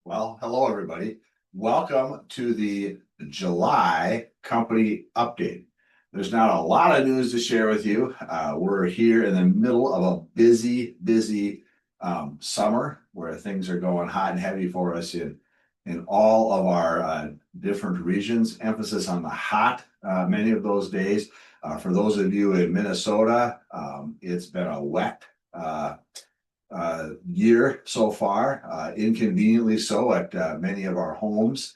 Well, hello, everybody. Welcome to the July company update. There's not a lot of news to share with you. We're here in the middle of a busy summer where things are going hot and heavy for us in all of our different regions. Emphasis on the hot many of those days. For those of you in Minnesota, it's been a wet year so far, inconveniently so at many of our homes.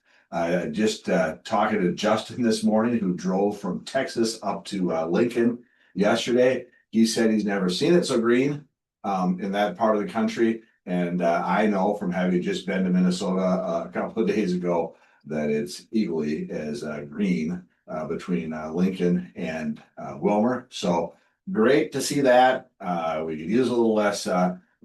Just talking to Justin this morning, who drove from Texas up to Lincoln yesterday. He said he's never seen it so green in that part of the country. And I know from having just been to Minnesota a couple of days ago that it's equally as green between Lincoln and Wilmer. So great to see that. We could use a little less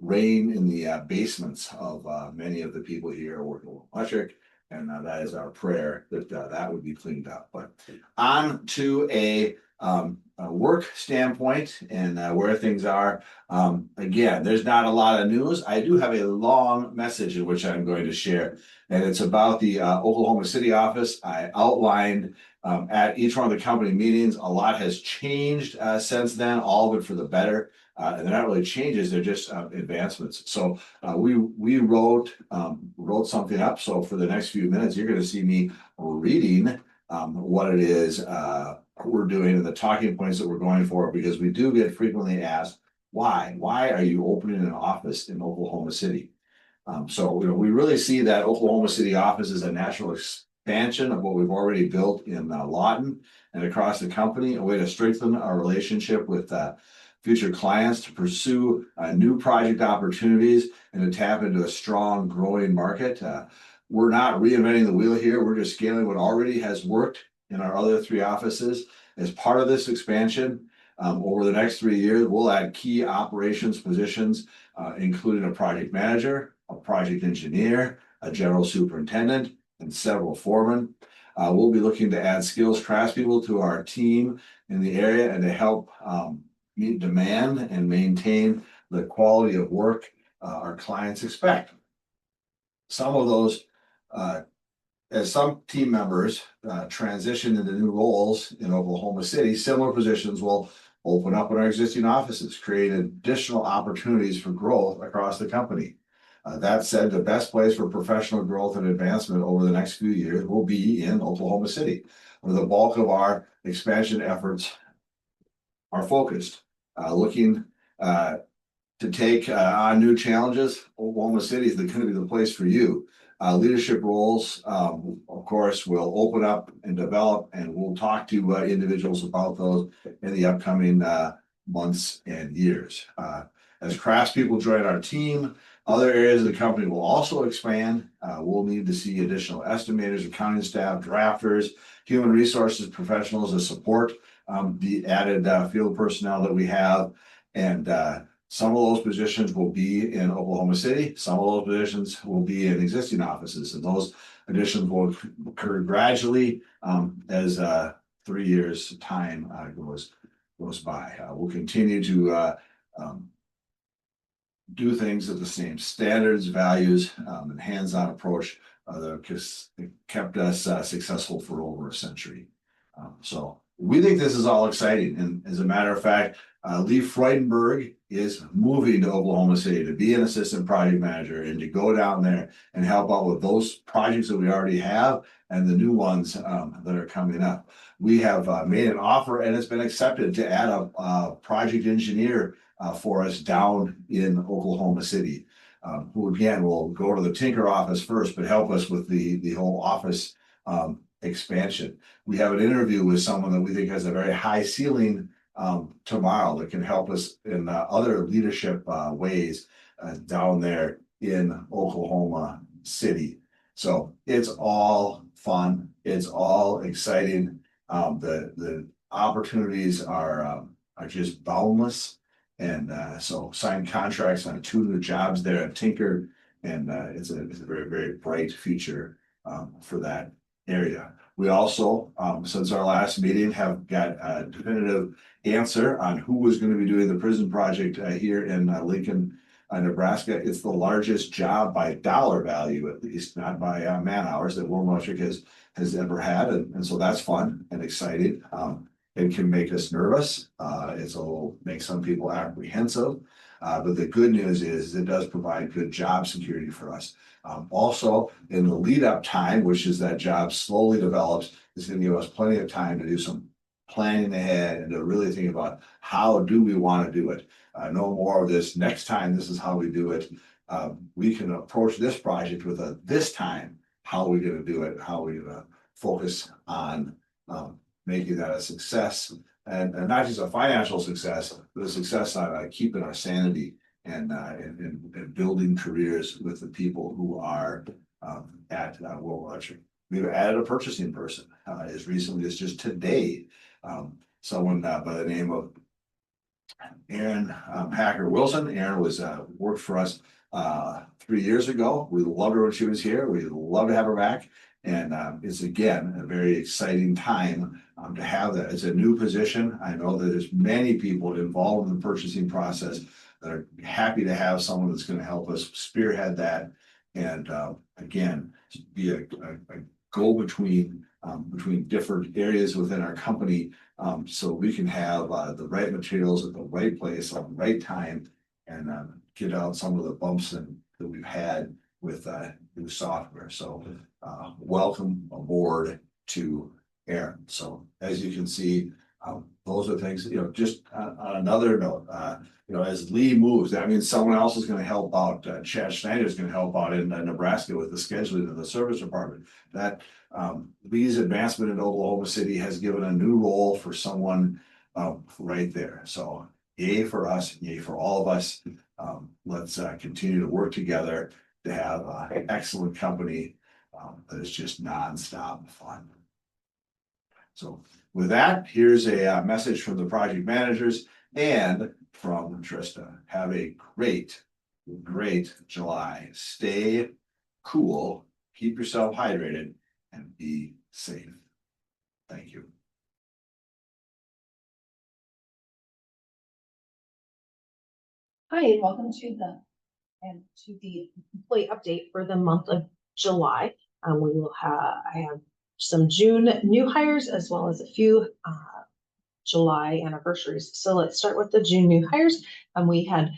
rain in the basements of many of the people here working with electric, and that is our prayer that that would be cleaned up. But on to a work standpoint and where things are. Again, there's not a lot of news. I do have a long message in which I'm going to share, and it's about the Oklahoma City office. I outlined at each one of the company meetings. A lot has changed since then, all of it for the better. And they're not really changes; they're just advancements. So we wrote something up. So for the next few minutes, you're going to see me reading what it is we're doing and the talking points that we're going for, because we do get frequently asked, why? Why are you opening an office in Oklahoma City? So we really see that Oklahoma City office is a natural expansion of what we've already built in Lawton and across the company, a way to strengthen our relationship with future clients, to pursue new project opportunities, and to tap into a strong growing market. We're not reinventing the wheel here. We're just scaling what already has worked in our other three offices. As part of this expansion, over the next 3 years, we'll add key operations positions, including a project manager, a project engineer, a general superintendent, and several foremen. We'll be looking to add skills craftspeople to our team in the area and to help meet demand and maintain the quality of work our clients expect. Some of those, as some team members transition into new roles in Oklahoma City, similar positions will open up in our existing offices, create additional opportunities for growth across the company. That said, the best place for professional growth and advancement over the next few years will be in Oklahoma City, where the bulk of our expansion efforts are focused. Looking to take on new challenges, Oklahoma City is going to be the place for you. Leadership roles, of course, will open up and develop, and we'll talk to individuals about those in the upcoming months and years. As craftspeople join our team, other areas of the company will also expand. We'll need to see additional estimators, accounting staff, drafters, human resources professionals to support the added field personnel that we have. And some of those positions will be in Oklahoma City. Some of those positions will be in existing offices, and those additions will occur gradually as 3 years time goes by. We'll continue to do things at the same standards, values, and hands-on approach that kept us successful for over a century. So we think this is all exciting. And as a matter of fact, Lee Freudenberg is moving to Oklahoma City to be an assistant project manager and to go down there and help out with those projects that we already have and the new ones that are coming up. We have made an offer, and it's been accepted, to add a project engineer for us down in Oklahoma City, who again will go to the Tinker office first, but help us with the whole office expansion. We have an interview with someone that we think has a very high ceiling tomorrow that can help us in other leadership ways down there in Oklahoma City. So it's all fun. It's all exciting. The opportunities are just boundless. And so signed contracts on 2 new jobs there at Tinker, and it's a very, very bright future for that area. We also, since our last meeting, have got a definitive answer on who was going to be doing the prison project here in Lincoln Nebraska. It's the largest job by dollar value, at least, not by man hours, that Wilmer Electric has ever had, and so that's fun and exciting. It can make us nervous. It'll make some people apprehensive. But the good news is it does provide good job security for us. Also, in the lead up time, which is that job slowly develops, is going to give us plenty of time to do some planning ahead and to really think about how do we want to do it. No more of this next time, this is how we do it. We can approach this project with a this time, how are we going to do it? How are we going to focus on making that a success, and not just a financial success, but a success on keeping our sanity and building careers with the people who are at Wilmer Electric. We've added a purchasing person as recently as just today. Someone by the name of Erin Packer Wilson. Erin was worked for us 3 years ago. We loved her when she was here. We'd love to have her back. And it's again a very exciting time to have that. It's a new position. I know that there's many people involved in the purchasing process that are happy to have someone that's going to help us spearhead that. And again, be a go-between between different areas within our company, so we can have the right materials at the right place at the right time, and get out some of the bumps that we've had with new software. So welcome aboard to Erin. So as you can see, those are things, just on another note, as Lee moves, that means someone else is going to help out. Chad Schneider is going to help out in Nebraska with the scheduling of the service department. That Lee's advancement in Oklahoma City has given a new role for someone right there. So yay for us, yay for all of us. Let's continue to work together to have an excellent company that is just nonstop fun. So with that, here's a message from the project managers and from Trista. Have a great July. Stay cool, keep yourself hydrated, and be safe. Thank you. Hi, and welcome to the employee update for the month of July. I have some June new hires as well as a few July anniversaries. So let's start with the June new hires. We had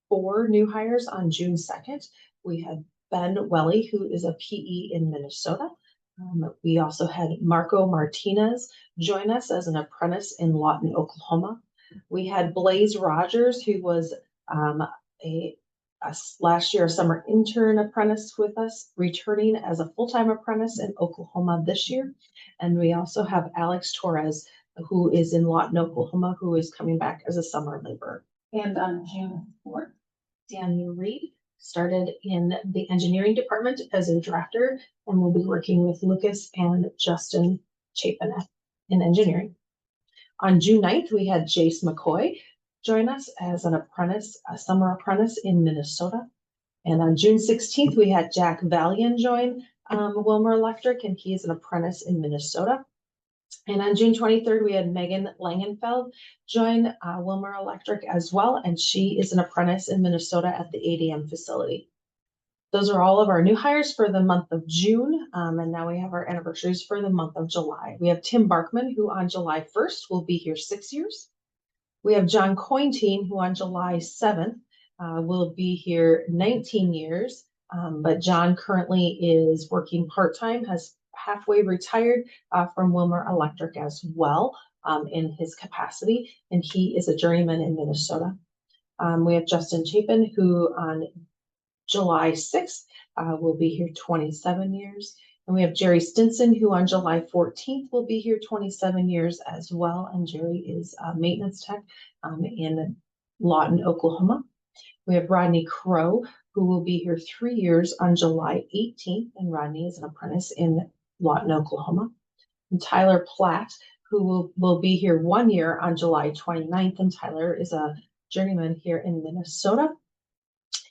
4 new hires on June 2nd. We had Ben Welly, who is a PE in Minnesota. We also had Marco Martinez join us as an apprentice in Lawton, Oklahoma. We had Blaze Rogers, who was last year a summer intern apprentice with us, returning as a full-time apprentice in Oklahoma this year. And we also have Alex Torres, who is in Lawton, Oklahoma, who is coming back as a summer laborer. And on June 4th, Daniel Reed started in the engineering department as a drafter and will be working with Lucas and Justin Chapin in engineering. On June 9th, we had Jace McCoy join us as an apprentice, a summer apprentice in Minnesota. And on June 16th, we had Jack Valian join Wilmer Electric, and he is an apprentice in Minnesota. And on June 23rd, we had Megan Langenfeld join Wilmer Electric as well, and she is an apprentice in Minnesota at the ADM facility. Those are all of our new hires for the month of June, and now we have our anniversaries for the month of July. We have Tim Barkman, who on July 1st will be here 6 years. We have John Cointine, who on July 7th will be here 19 years, but John currently is working part-time, has halfway retired from Wilmer Electric as well in his capacity, and he is a journeyman in Minnesota. We have Justin Chapin, who on July 6th will be here 27 years. And we have Jerry Stinson, who on July 14th will be here 27 years as well. And Jerry is a maintenance tech in Lawton, Oklahoma. We have Rodney Crow, who will be here 3 years on July 18th. And Rodney is an apprentice in Lawton, Oklahoma. And Tyler Platt, who will be here 1 year on July 29th. And Tyler is a journeyman here in Minnesota.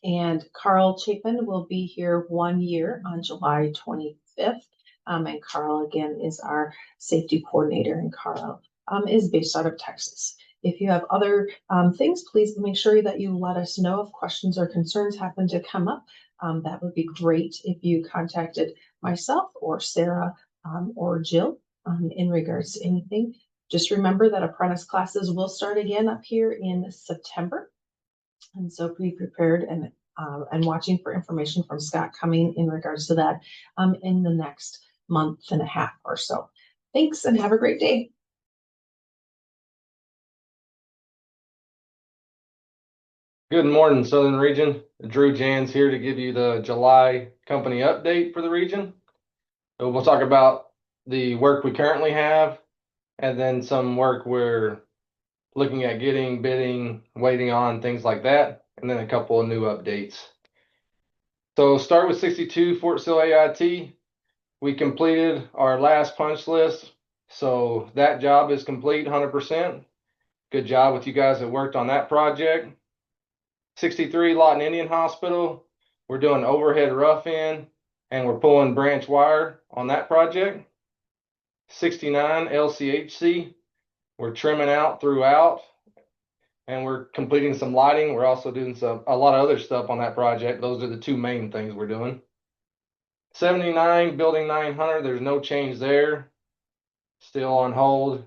And Carl Chapin will be here 1 year on July 25th. And Carl, again, is our safety coordinator, and Carl is based out of Texas. If you have other things, please make sure that you let us know if questions or concerns happen to come up. That would be great if you contacted myself or Sarah or Jill in regards to anything. Just remember that apprentice classes will start again up here in September. And so be prepared and watching for information from Scott coming in regards to that in the next month and a half or so. Thanks and have a great day. Good morning, Southern Region. Drew Jans here to give you the July company update for the region. So we'll talk about the work we currently have and then some work we're looking at getting, bidding, waiting on, things like that, and then a couple of new updates. So start with 62 Fort Sill AIT. We completed our last punch list, so that job is complete 100%. Good job with you guys that worked on that project. 63 Lawton Indian Hospital, we're doing overhead rough in and we're pulling branch wire on that project. 69 LCHC, we're trimming out throughout and we're completing some lighting. We're also doing a lot of other stuff on that project. Those are the two main things we're doing. 79 Building 900, there's no change there. Still on hold.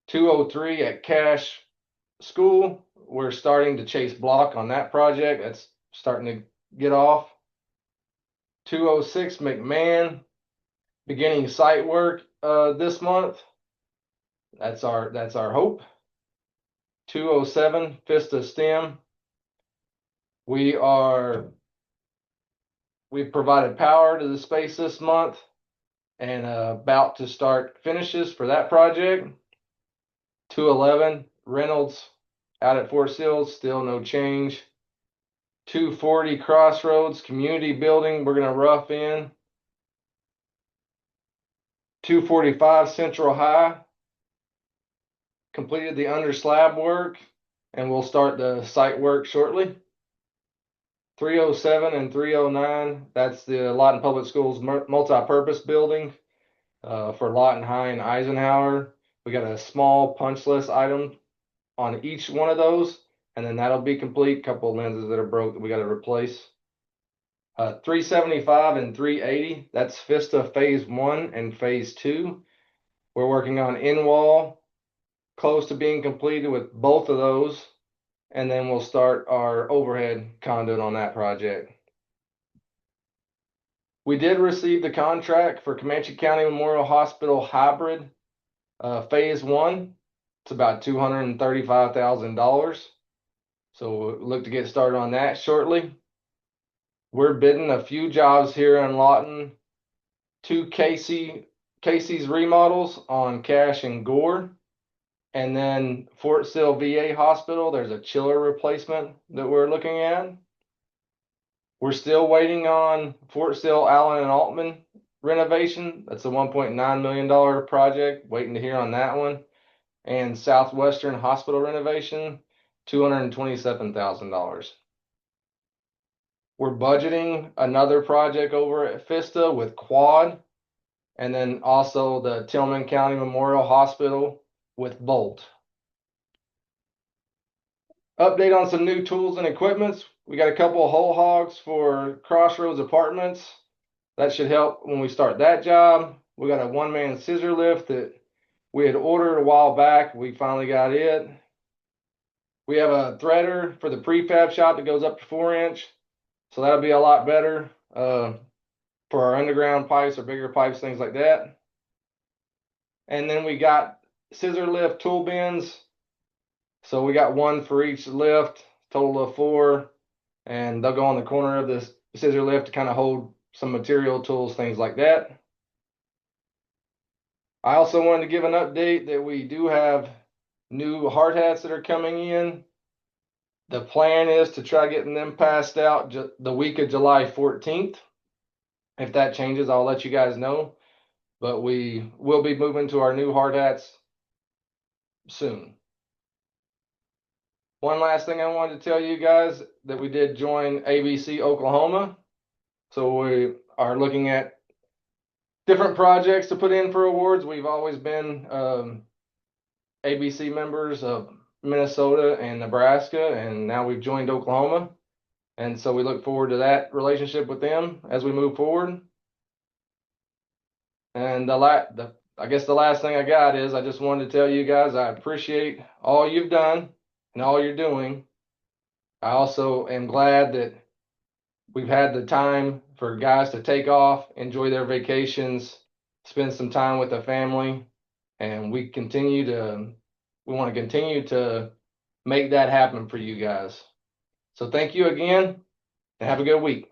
203 at Cash School, we're starting to chase block on that project. That's starting to get off. 206 McMahon, beginning site work this month. That's our hope. 207 Vista STEM. We've provided power to the space this month and about to start finishes for that project. 211 Reynolds out at Fort Sill, still no change. 240 Crossroads Community Building, we're gonna rough in. 245 Central High, completed the under slab work and we'll start the site work shortly. 307 and 309, that's the Lawton Public Schools multi-purpose building for Lawton High and Eisenhower. We got a small punch list item on each one of those, and then that'll be complete. Couple of lenses that are broke that we got to replace. 375 and 380, that's Vista Phase 1 and Phase 2. We're working on in-wall, close to being completed with both of those, and then we'll start our overhead conduit on that project. We did receive the contract for Comanche County Memorial Hospital Hybrid Phase 1. It's about $235,000. So we'll look to get started on that shortly. We're bidding a few jobs here in Lawton. 2 Casey's remodels on Cash and Gore. And then Fort Sill VA Hospital, there's a chiller replacement that we're looking at. We're still waiting on Fort Sill Allen and Altman renovation. That's a $1.9 million project, waiting to hear on that one. And Southwestern Hospital renovation, $227,000. We're budgeting another project over at Vista with Quad, and then also the Tillman County Memorial Hospital with Bolt. Update on some new tools and equipments. We got a couple of hole hogs for Crossroads Apartments. That should help when we start that job. We got a one-man scissor lift that we had ordered a while back. We finally got it. We have a threader for the prefab shop that goes up to 4-inch. So that'll be a lot better for our underground pipes or bigger pipes, things like that. And then we got scissor lift tool bins. So we got one for each lift, total of 4. And they'll go on the corner of this scissor lift to kind of hold some material tools, things like that. I also wanted to give an update that we do have new hard hats that are coming in. The plan is to try getting them passed out the week of July 14th. If that changes, I'll let you guys know. But we will be moving to our new hard hats soon. One last thing I wanted to tell you guys, that we did join ABC Oklahoma. So we are looking at different projects to put in for awards. We've always been ABC members of Minnesota and Nebraska, and now we've joined Oklahoma. And so we look forward to that relationship with them as we move forward. And I guess the last thing I got is I just wanted to tell you guys I appreciate all you've done and all you're doing. I also am glad that we've had the time for guys to take off, enjoy their vacations, spend some time with the family, and we want to continue to make that happen for you guys. So thank you again and have a good week.